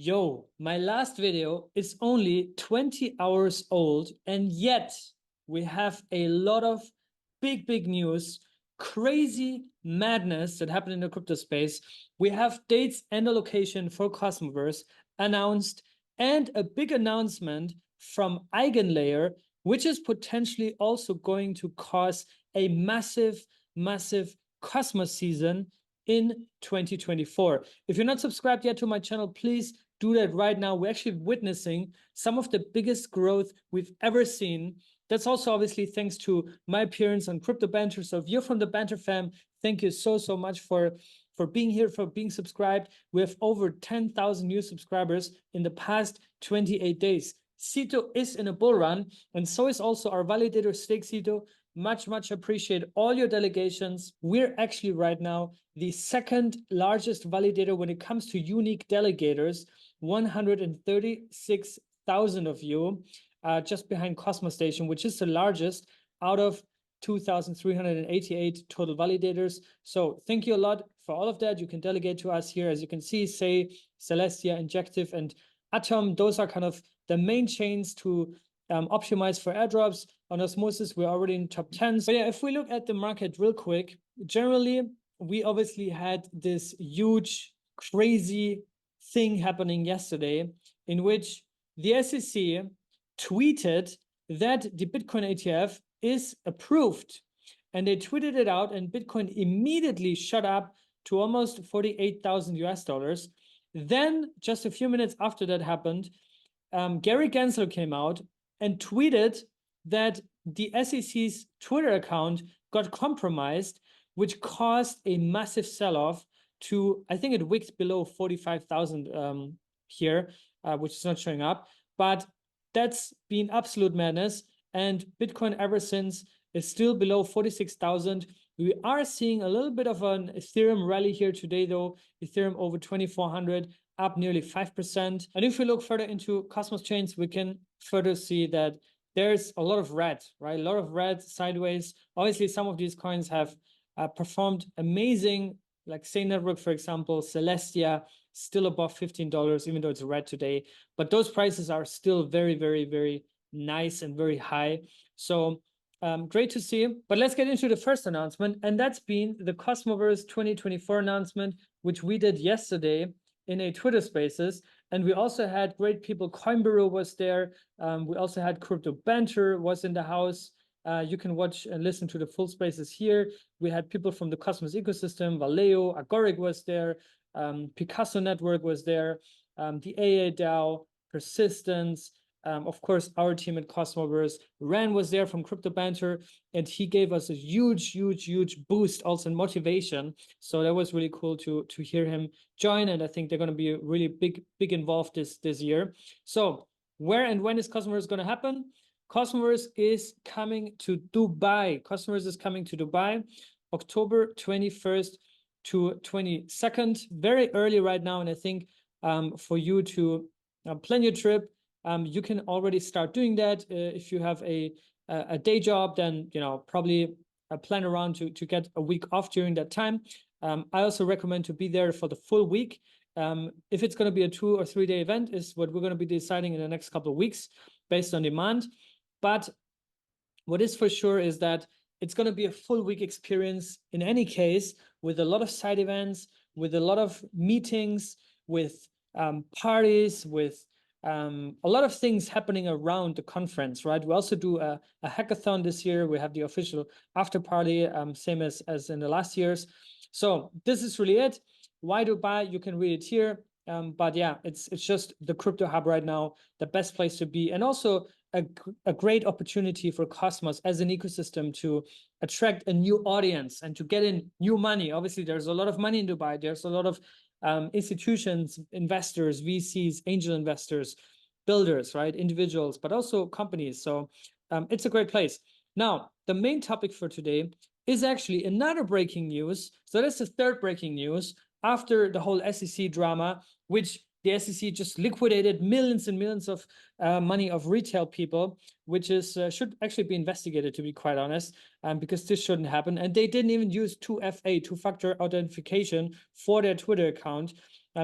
Yo, my last video is only 20 hours old, and yet we have a lot of big news, crazy madness that happened in the crypto space. We have dates and a location for Cosmoverse announced, and a big announcement from EigenLayer, which is potentially also going to cause a massive Cosmos season in 2024. If you're not subscribed yet to my channel, please do that right now. We're actually witnessing some of the biggest growth we've ever seen. That's also obviously thanks to my appearance on Crypto Banter. So if you're from the Banter fam, thank you so much for being here, for being subscribed. We have over 10,000 new subscribers in the past 28 days. Cito is in a bull run, and so is also our validator stake Cito. Much appreciate all your delegations. We're actually right now the second largest validator when it comes to unique delegators. 136,000 of you, just behind Cosmos Station, which is the largest out of 2,388 total validators. So thank you a lot for all of that. You can delegate to us here. As you can see, say Celestia, Injective, and Atom. Those are kind of the main chains to optimize for airdrops. On Osmosis, we're already in top 10. So yeah, if we look at the market real quick, generally, we obviously had this huge, crazy thing happening yesterday in which the SEC tweeted that the Bitcoin ETF is approved, and they tweeted it out, and Bitcoin immediately shot up to almost 48,000 US dollars. Then just a few minutes after that happened, Gary Gensler came out and tweeted that the SEC's Twitter account got compromised, which caused a massive sell-off to, I think it wicked below 45,000 here, which is not showing up, but that's been absolute madness. And Bitcoin ever since is still below 46,000. We are seeing a little bit of an Ethereum rally here today, though. Ethereum over 2,400, up nearly 5%. And if we look further into Cosmos chains, we can further see that there's a lot of red, right? A lot of red sideways. Obviously, some of these coins have performed amazing, like Say Network, for example, Celestia, still above $15, even though it's red today. But those prices are still very nice and very high. So great to see. But let's get into the first announcement, and that's been the Cosmoverse 2024 announcement, which we did yesterday in a Twitter Spaces. And we also had great people. coinbureau was there. We also had Crypto Banter was in the house. You can watch and listen to the full spaces here. We had people from the Cosmos ecosystem. Vallejo, Agoric was there. Picasso Network was there. The AA DAO, Persistence. Of course, our team at Cosmoverse. Ran was there from Crypto Banter, and he gave us a huge boost also in motivation. So that was really cool to hear him join, and I think they're going to be really big involved this year. So where and when is Cosmoverse going to happen? Cosmoverse is coming to Dubai. Cosmoverse is coming to Dubai, October 21st to 22nd. Very early right now, and I think for you to plan your trip, you can already start doing that. If you have a day job, then probably plan around to get a week off during that time. I also recommend to be there for the full week. If it's going to be a 2 or 3 day event is what we're going to be deciding in the next couple of weeks based on demand. But what is for sure is that it's going to be a full week experience in any case, with a lot of side events, with a lot of meetings, with parties, with a lot of things happening around the conference, right? We also do a hackathon this year. We have the official after party, same as in the last years. So this is really it. Why Dubai? You can read it here. But yeah, it's just the crypto hub right now, the best place to be, and also a great opportunity for Cosmos as an ecosystem to attract a new audience and to get in new money. Obviously, there's a lot of money in Dubai. There's a lot of institutions, investors, VCs, angel investors, builders, right? Individuals, but also companies. So it's a great place. Now, the main topic for today is actually another breaking news. So that's the third breaking news after the whole SEC drama, which the SEC just liquidated millions and millions of money of retail people, which is should actually be investigated, to be quite honest, because this shouldn't happen. And they didn't even use 2FA, two-factor authentication, for their Twitter account.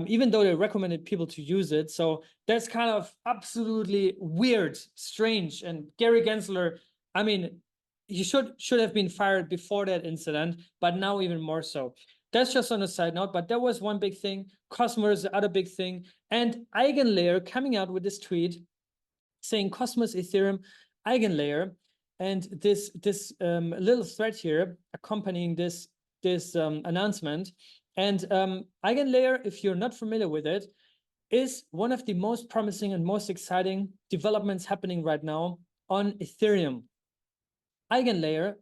even though they recommended people to use it. So that's kind of absolutely weird, strange. And Gary Gensler, I mean, he should have been fired before that incident, but now even more so. That's just on a side note, but that was one big thing. Cosmos, the other big thing. And EigenLayer coming out with this tweet saying Cosmos, Ethereum, EigenLayer. And this little thread here accompanying this announcement. And EigenLayer, if you're not familiar with it, is one of the most promising and most exciting developments happening right now on Ethereum. EigenLayer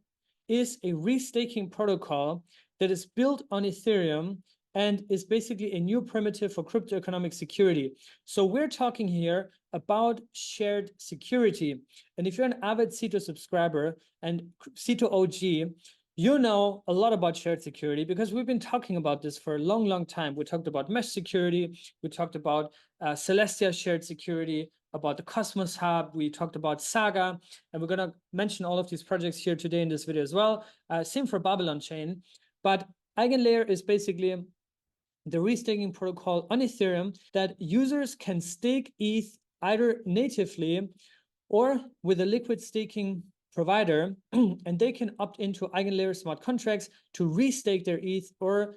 is a restaking protocol that is built on Ethereum and is basically a new primitive for crypto economic security. So we're talking here about shared security. And if you're an avid Cito subscriber and Cito OG, you know a lot about shared security because we've been talking about this for a long, long time. We talked about mesh security. We talked about Celestia shared security, about the Cosmos Hub. We talked about Saga, and we're going to mention all of these projects here today in this video as well. Same for Babylon Chain. But EigenLayer is basically the restaking protocol on Ethereum that users can stake ETH either natively or with a liquid staking provider, and they can opt into EigenLayer smart contracts to restake their ETH or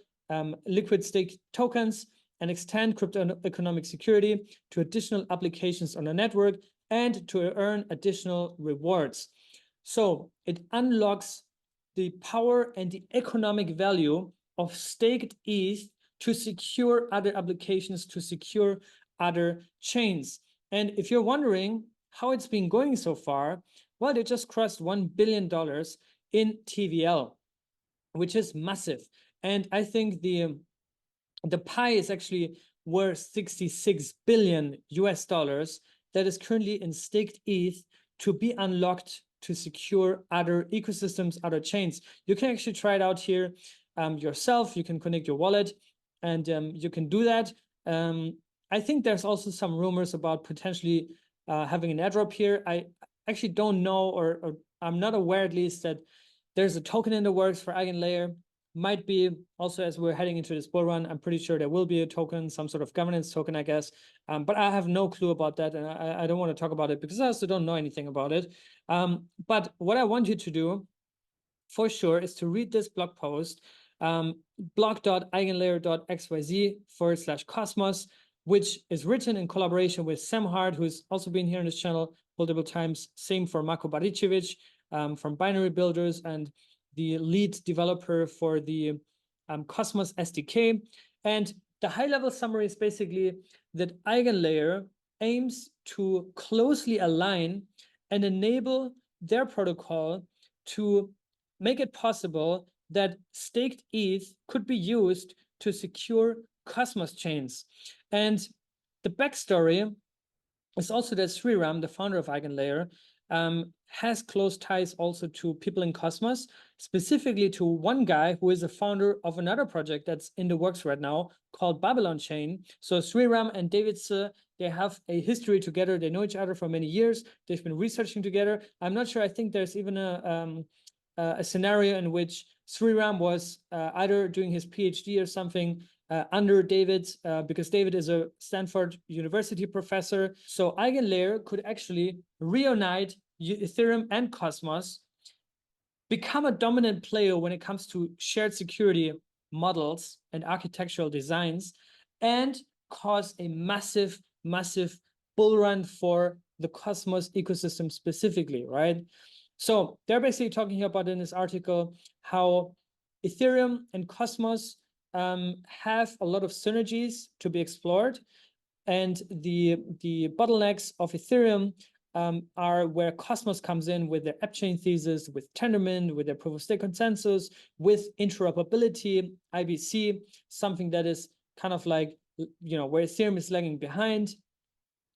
liquid stake tokens and extend crypto economic security to additional applications on the network and to earn additional rewards. So it unlocks the power and the economic value of staked ETH to secure other applications, to secure other chains. And if you're wondering how it's been going so far, well, they just crossed $1 billion in TVL, which is massive. And I think the pie is actually worth 66 billion US dollars that is currently in staked ETH to be unlocked to secure other ecosystems, other chains. You can actually try it out here yourself. You can connect your wallet and you can do that. I think there's also some rumors about potentially having an airdrop here. I actually don't know, or I'm not aware at least that there's a token in the works for EigenLayer. Might be also as we're heading into this bull run. I'm pretty sure there will be a token, some sort of governance token, I guess. But I have no clue about that, and I don't want to talk about it because I also don't know anything about it. But what I want you to do for sure is to read this blog post, blog.eigenlayer.xyz/cosmos, which is written in collaboration with Sam Hart, who's also been here on this channel multiple times. Same for Marko Baricevic from Binary Builders and the lead developer for the Cosmos SDK. And the high-level summary is basically that EigenLayer aims to closely align and enable their protocol to make it possible that staked ETH could be used to secure Cosmos chains. And the backstory is also that Sriram, the founder of EigenLayer, has close ties also to people in Cosmos, specifically to one guy who is a founder of another project that's in the works right now called Babylon Chain. So Sriram and David, they have a history together. They know each other for many years. They've been researching together. I'm not sure. I think there's even a scenario in which Sriram was either doing his PhD or something under David, because David is a Stanford University professor. So EigenLayer could actually reunite Ethereum and Cosmos, become a dominant player when it comes to shared security models and architectural designs, and cause a massive, massive bull run for the Cosmos ecosystem specifically, right? So they're basically talking about in this article how Ethereum and Cosmos have a lot of synergies to be explored, and the bottlenecks of Ethereum are where Cosmos comes in with their app chain thesis, with Tendermint, with their proof of stake consensus, with interoperability, IBC, something that is kind of like, you know, where Ethereum is lagging behind.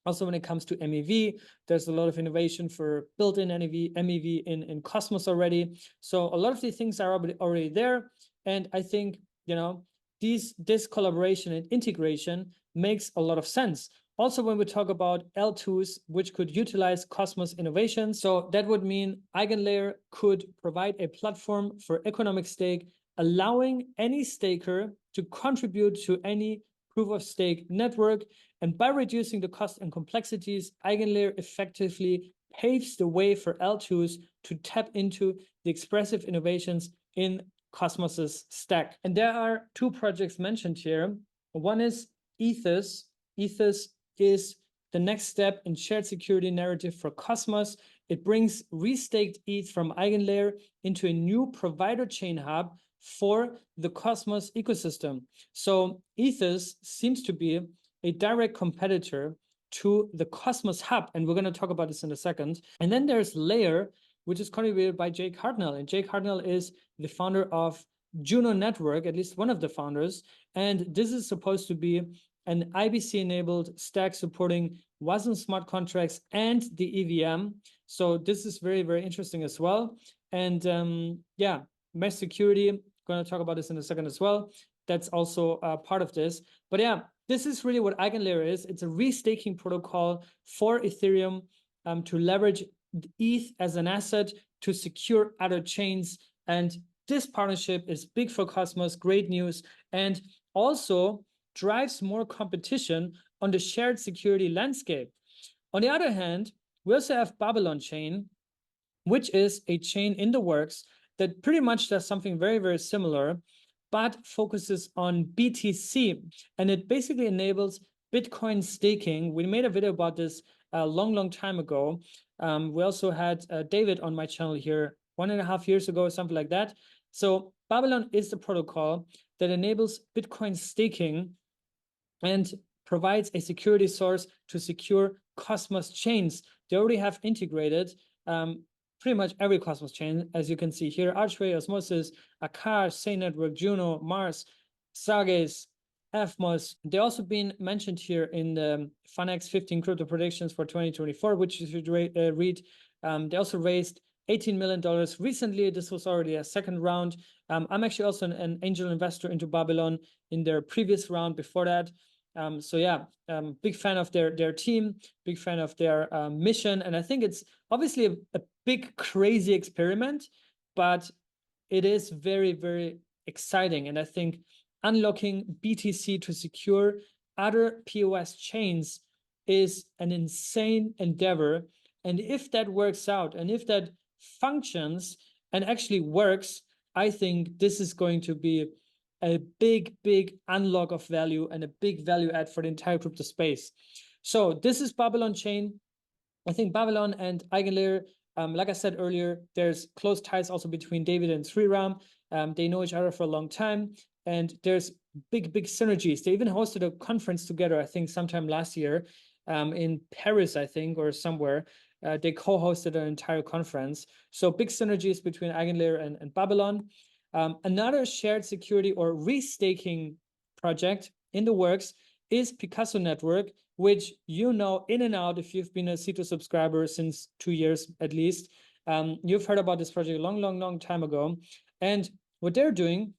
Also, when it comes to MEV, there's a lot of innovation for built-in MEV in Cosmos already. So a lot of these things are already there. And I think, you know, this collaboration and integration makes a lot of sense. Also, when we talk about L2s, which could utilize Cosmos innovation, so that would mean EigenLayer could provide a platform for economic stake, allowing any staker to contribute to any proof-of-stake network. And by reducing the cost and complexities, EigenLayer effectively paves the way for L2s to tap into the expressive innovations in Cosmos's stack. And there are two projects mentioned here. One is Ethos. Ethos is the next step in shared security narrative for Cosmos. It brings restaked ETH from EigenLayer into a new provider chain hub for the Cosmos ecosystem. So Ethos seems to be a direct competitor to the Cosmos hub, and we're going to talk about this in a second. And then there's Layer, which is contributed by Jake Hartnell, and Jake Hartnell is the founder of Juno Network, at least one of the founders, and this is supposed to be an IBC-enabled stack supporting WASM smart contracts and the EVM. So this is very, very interesting as well. And yeah, mesh security, going to talk about this in a second as well. That's also part of this. But yeah, this is really what EigenLayer is. It's a restaking protocol for Ethereum to leverage ETH as an asset to secure other chains. And this partnership is big for Cosmos, great news, and also drives more competition on the shared security landscape. On the other hand, we also have Babylon Chain, which is a chain in the works that pretty much does something very, very similar, but focuses on BTC. And it basically enables Bitcoin staking. We made a video about this a long time ago. We also had David on my channel here 1.5 years ago, something like that. So Babylon is the protocol that enables Bitcoin staking and provides a security source to secure Cosmos chains. They already have integrated pretty much every Cosmos chain, as you can see here: Archway, Osmosis, Akash, Say Network, Juno, Mars, Saga, evmos. They've also been mentioned here in the FunX 15 crypto predictions for 2024, which you should read. They also raised $18 million recently. This was already a second round. I'm actually also an angel investor into Babylon in their previous round before that. So yeah, big fan of their team, big fan of their mission. And I think it's obviously a big, crazy experiment, but it is very, very exciting. And I think unlocking BTC to secure other POS chains is an insane endeavor. And if that works out, and if that functions and actually works, I think this is going to be a big unlock of value and a big value add for the entire crypto space. So this is Babylon Chain. I think Babylon and EigenLayer, like I said earlier, there's close ties also between David and Sriram. They know each other for a long time, and there's big synergies. They even hosted a conference together, I think sometime last year, in Paris, I think, or somewhere. They co-hosted an entire conference. So big synergies between EigenLayer and Babylon. Another shared security or restaking project in the works is Picasso Network, which you know in and out if you've been a Cito subscriber since 2 years at least. You've heard about this project a long time ago. And what they're doing,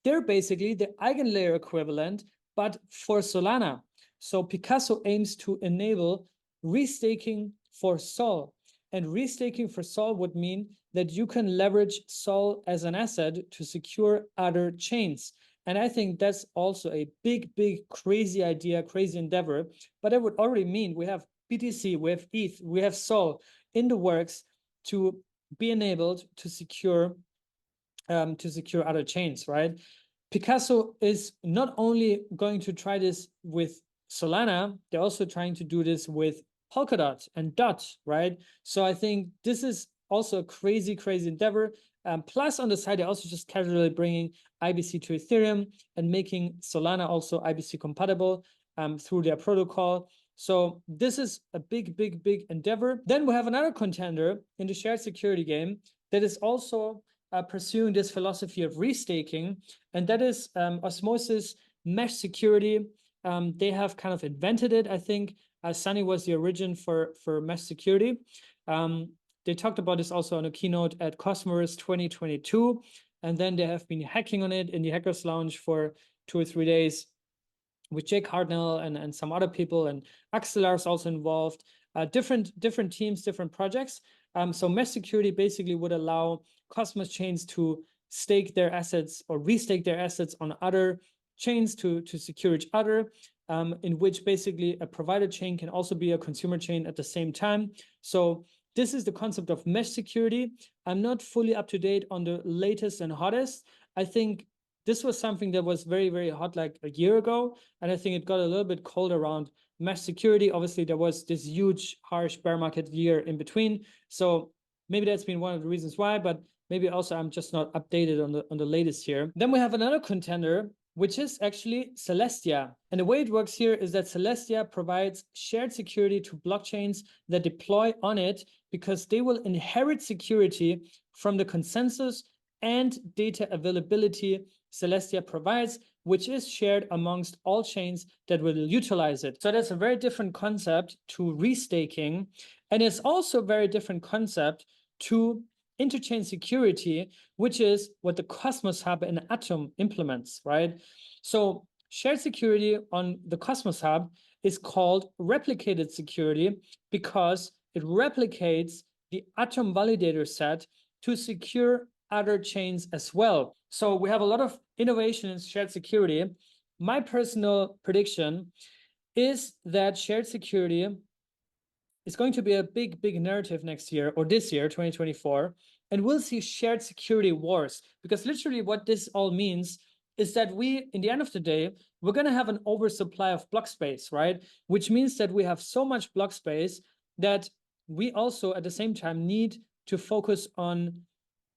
they're basically the EigenLayer equivalent, but for Solana. So Picasso aims to enable restaking for Sol. And restaking for Sol would mean that you can leverage Sol as an asset to secure other chains. And I think that's also a big, crazy idea, crazy endeavor. But that would already mean we have BTC, we have ETH, we have Sol in the works to be enabled to secure other chains, right? Picasso is not only going to try this with Solana, they're also trying to do this with Polkadot and DOT, right? So I think this is also a crazy endeavor. Plus on the side, they're also just casually bringing IBC to Ethereum and making Solana also IBC compatible through their protocol. So this is a big endeavor. Then we have another contender in the shared security game that is also pursuing this philosophy of restaking, and that is Osmosis mesh security. They have kind of invented it, I think. Sunny was the origin for mesh security. They talked about this also on a keynote at Cosmoverse 2022, and then they have been hacking on it in the Hackers Lounge for 2 or 3 days with Jake Hartnell and some other people, and Axelar is also involved. Different teams, different projects. So mesh security basically would allow Cosmos chains to stake their assets or restake their assets on other chains to secure each other, in which basically a provider chain can also be a consumer chain at the same time. So this is the concept of mesh security. I'm not fully up to date on the latest and hottest. I think this was something that was very, very hot like a year ago. And I think it got a little bit cold around mesh security. Obviously, there was this huge, harsh bear market year in between. So maybe that's been one of the reasons why, but maybe also I'm just not updated on the latest here. Then we have another contender, which is actually Celestia. And the way it works here is that Celestia provides shared security to blockchains that deploy on it, because they will inherit security from the consensus and data availability Celestia provides, which is shared amongst all chains that will utilize it. So that's a very different concept to restaking. And it's also a very different concept to interchain security, which is what the Cosmos Hub and Atom implements, right? So shared security on the Cosmos Hub is called replicated security because it replicates the Atom validator set to secure other chains as well. So we have a lot of innovation in shared security. My personal prediction is that shared security is going to be a big, big narrative next year or this year, 2024, and we'll see shared security wars, because literally what this all means is that we, in the end of the day, we're going to have an oversupply of block space, right? Which means that we have so much block space that we also at the same time need to focus on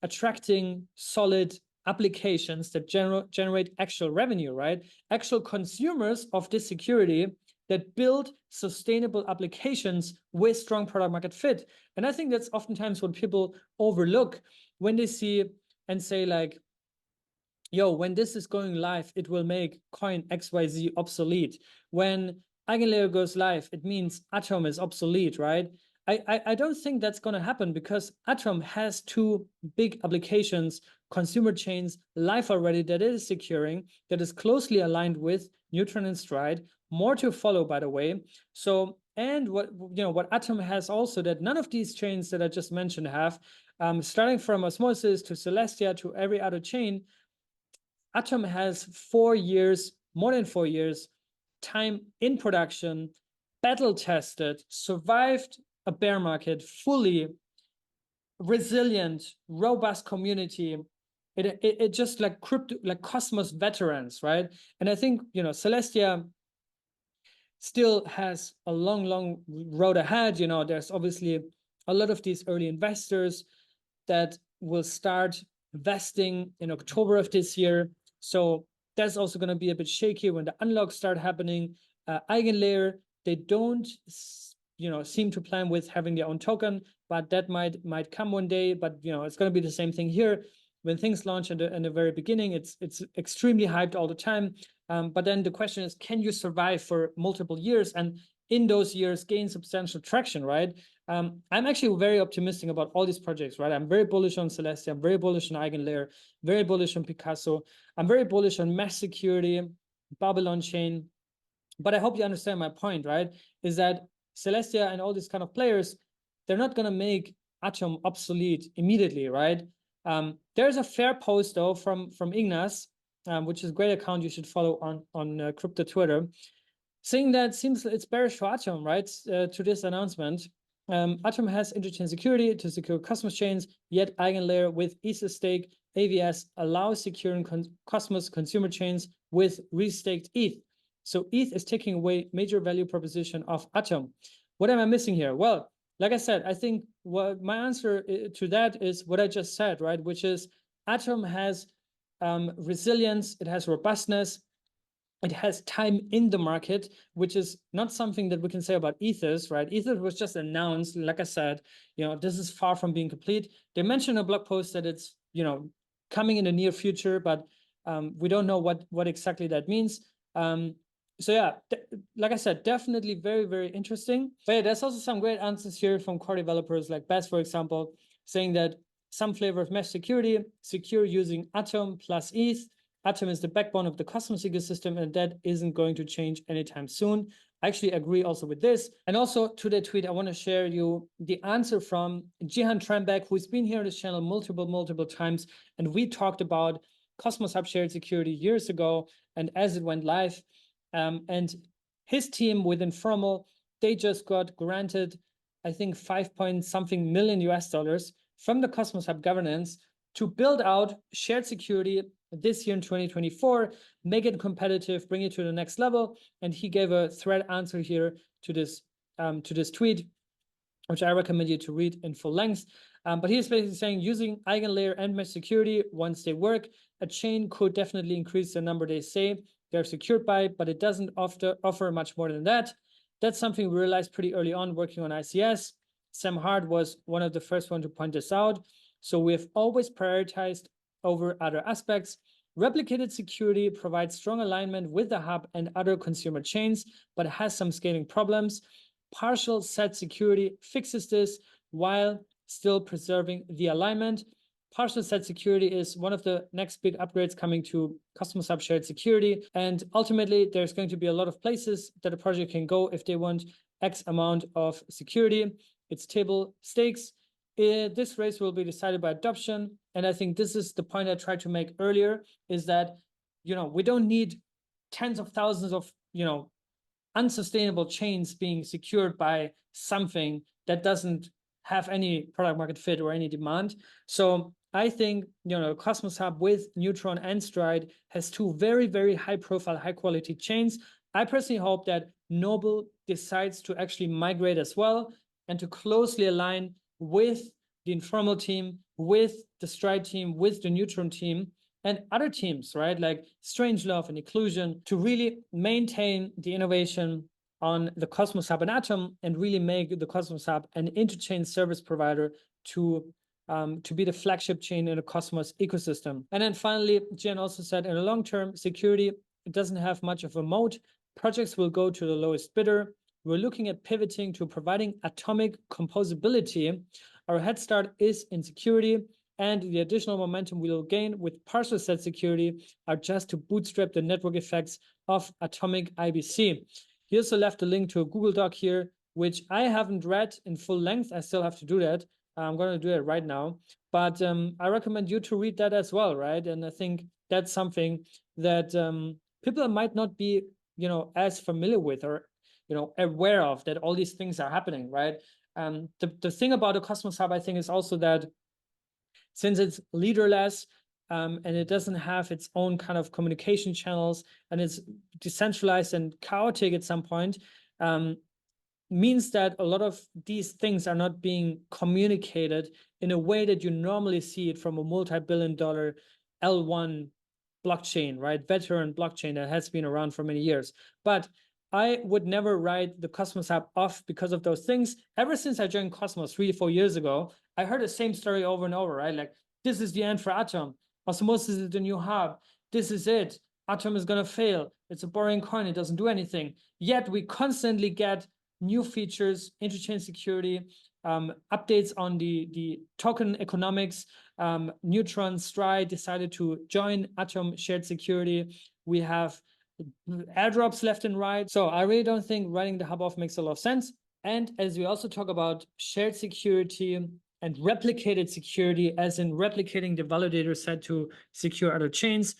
attracting solid applications that generate actual revenue, right? Actual consumers of this security that build sustainable applications with strong product market fit. And I think that's oftentimes what people overlook when they see and say like, yo, when this is going live, it will make coin XYZ obsolete. When EigenLayer goes live, it means Atom is obsolete, right? I don't think that's going to happen, because Atom has two big applications, consumer chains live already, that it is securing, that is closely aligned with Neutron and Stride. More to follow, by the way. So, and what Atom has also that none of these chains that I just mentioned have, starting from Osmosis to Celestia to every other chain, Atom has 4 years, more than 4 years, time in production, battle tested, survived a bear market, fully resilient, robust community. It just like crypto, like Cosmos veterans, right? And I think, Celestia still has a long, long road ahead. There's obviously a lot of these early investors that will start investing in October of this year. So that's also going to be a bit shaky when the unlocks start happening. EigenLayer, they don't seem to plan with having their own token, but that might come one day. But it's going to be the same thing here. When things launch in the very beginning, it's extremely hyped all the time. But then the question is, can you survive for multiple years and in those years gain substantial traction, right? I'm actually very optimistic about all these projects, right? I'm very bullish on Celestia. I'm very bullish on EigenLayer, very bullish on Picasso. I'm very bullish on mesh security, Babylon chain. But I hope you understand my point, right? Is that Celestia and all these kind of players, they're not going to make Atom obsolete immediately, right? There's a fair post though from Ignas, which is a great account you should follow on crypto Twitter, saying that seems it's bearish for Atom, right? To this announcement, Atom has interchain security to secure Cosmos chains, yet EigenLayer with Ether stake AVS allows securing Cosmos consumer chains with restaked ETH. So ETH is taking away major value proposition of Atom. What am I missing here? Well, like I said, I think what my answer to that is what I just said, right? Which is Atom has resilience, it has robustness, it has time in the market, which is not something that we can say about Ethers, right? Ether was just announced, like I said, this is far from being complete. They mentioned in a blog post that it's, coming in the near future, but we don't know what exactly that means. So yeah, like I said, definitely very, very interesting. But yeah, there's also some great answers here from core developers like Bess, for example, saying that some flavor of mesh security, secure using Atom plus ETH. Atom is the backbone of the Cosmos ecosystem, and that isn't going to change anytime soon. I actually agree also with this. And also to that tweet, I want to share you the answer from Jihan Trembek, who's been here on this channel multiple times. And we talked about Cosmos Hub shared security years ago. and as it went live. And his team with Informal, they just got granted, I think, 5 point something million US dollars from the Cosmos Hub governance to build out shared security this year in 2024, make it competitive, bring it to the next level. And he gave a thread answer here to this tweet, which I recommend you to read in full length. But he's basically saying using EigenLayer and mesh security, once they work, a chain could definitely increase the number they say they're secured by, but it doesn't offer much more than that. That's something we realized pretty early on working on ICS. Sam Hart was one of the first one to point this out. So we've always prioritized over other aspects. Replicated security provides strong alignment with the hub and other consumer chains, but has some scaling problems. Partial set security fixes this while still preserving the alignment. Partial set security is one of the next big upgrades coming to Cosmos Hub shared security. And ultimately, there's going to be a lot of places that a project can go if they want X amount of security. It's table stakes. This race will be decided by adoption. And I think this is the point I tried to make earlier, is that, we don't need tens of thousands of, unsustainable chains being secured by something that doesn't have any product market fit or any demand. So I think, Cosmos Hub with Neutron and Stride has two very, very high profile, high quality chains. I personally hope that Noble decides to actually migrate as well and to closely align with the Informal team, with the Stride team, with the Neutron team, and other teams, right? Like Strangelove and Occlusion, to really maintain the innovation on the Cosmos Hub and Atom and really make the Cosmos Hub an interchain service provider to be the flagship chain in the Cosmos ecosystem. And then finally, Jen also said in the long term, security, it doesn't have much of a moat. Projects will go to the lowest bidder. We're looking at pivoting to providing atomic composability. Our head start is in security, and the additional momentum we will gain with partial set security are just to bootstrap the network effects of atomic IBC. He also left a link to a Google Doc here, which I haven't read in full length. I still have to do that. I'm going to do it right now. But I recommend you to read that as well, right? And I think that's something that people might not be, as familiar with or, aware of, that all these things are happening, right? The thing about the Cosmos Hub, I think, is also that since it's leaderless and it doesn't have its own kind of communication channels and it's decentralized and chaotic at some point, means that a lot of these things are not being communicated in a way that you normally see it from a multi-billion-dollar L1 blockchain, right? Veteran blockchain that has been around for many years. But I would never write the Cosmos Hub off because of those things. Ever since I joined Cosmos 3-4 years ago, I heard the same story over and over, right? Like, this is the end for Atom. Osmosis is the new hub. This is it. Atom is going to fail. It's a boring coin. It doesn't do anything. Yet we constantly get new features, interchain security, updates on the token economics. Neutron, Stride decided to join Atom shared security. We have airdrops left and right. So I really don't think writing the hub off makes a lot of sense. And as we also talk about shared security and replicated security, as in replicating the validator set to secure other chains,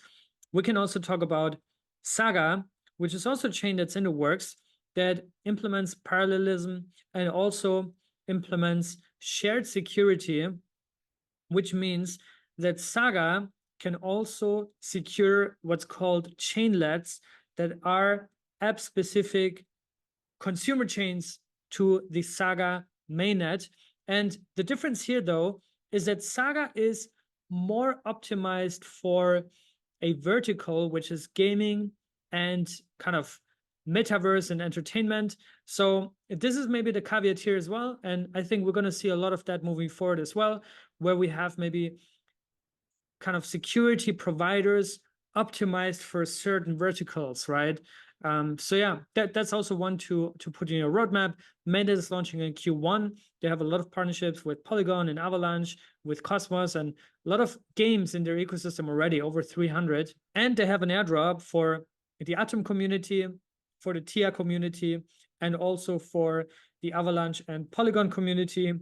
we can also talk about Saga, which is also a chain that's in the works that implements parallelism and also implements shared security, which means that Saga can also secure what's called chainlets that are app-specific consumer chains to the Saga mainnet. And the difference here, though, is that Saga is more optimized for a vertical, which is gaming and kind of metaverse and entertainment. So this is maybe the caveat here as well. And I think we're going to see a lot of that moving forward as well, where we have maybe kind of security providers optimized for certain verticals, right? So yeah, that's also one to put in your roadmap. Mainnet is launching in Q1. They have a lot of partnerships with Polygon and Avalanche, with Cosmos, and a lot of games in their ecosystem already, over 300. And they have an airdrop for the Atom community, for the TIA community, and also for the Avalanche and Polygon community.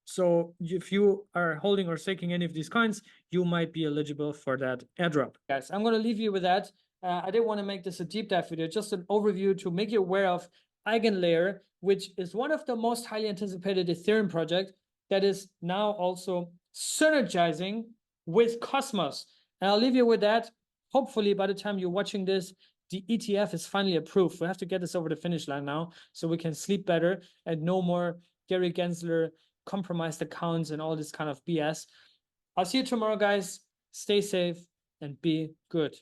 So if you are holding or staking any of these coins, you might be eligible for that airdrop. Guys, I'm going to leave you with that. I didn't want to make this a deep dive video, just an overview to make you aware of EigenLayer, which is one of the most highly anticipated Ethereum project that is now also synergizing with Cosmos. And I'll leave you with that. Hopefully, by the time you're watching this, the ETF is finally approved. We have to get this over the finish line now so we can sleep better and no more Gary Gensler compromised accounts and all this kind of BS. I'll see you tomorrow, guys. Stay safe and be good.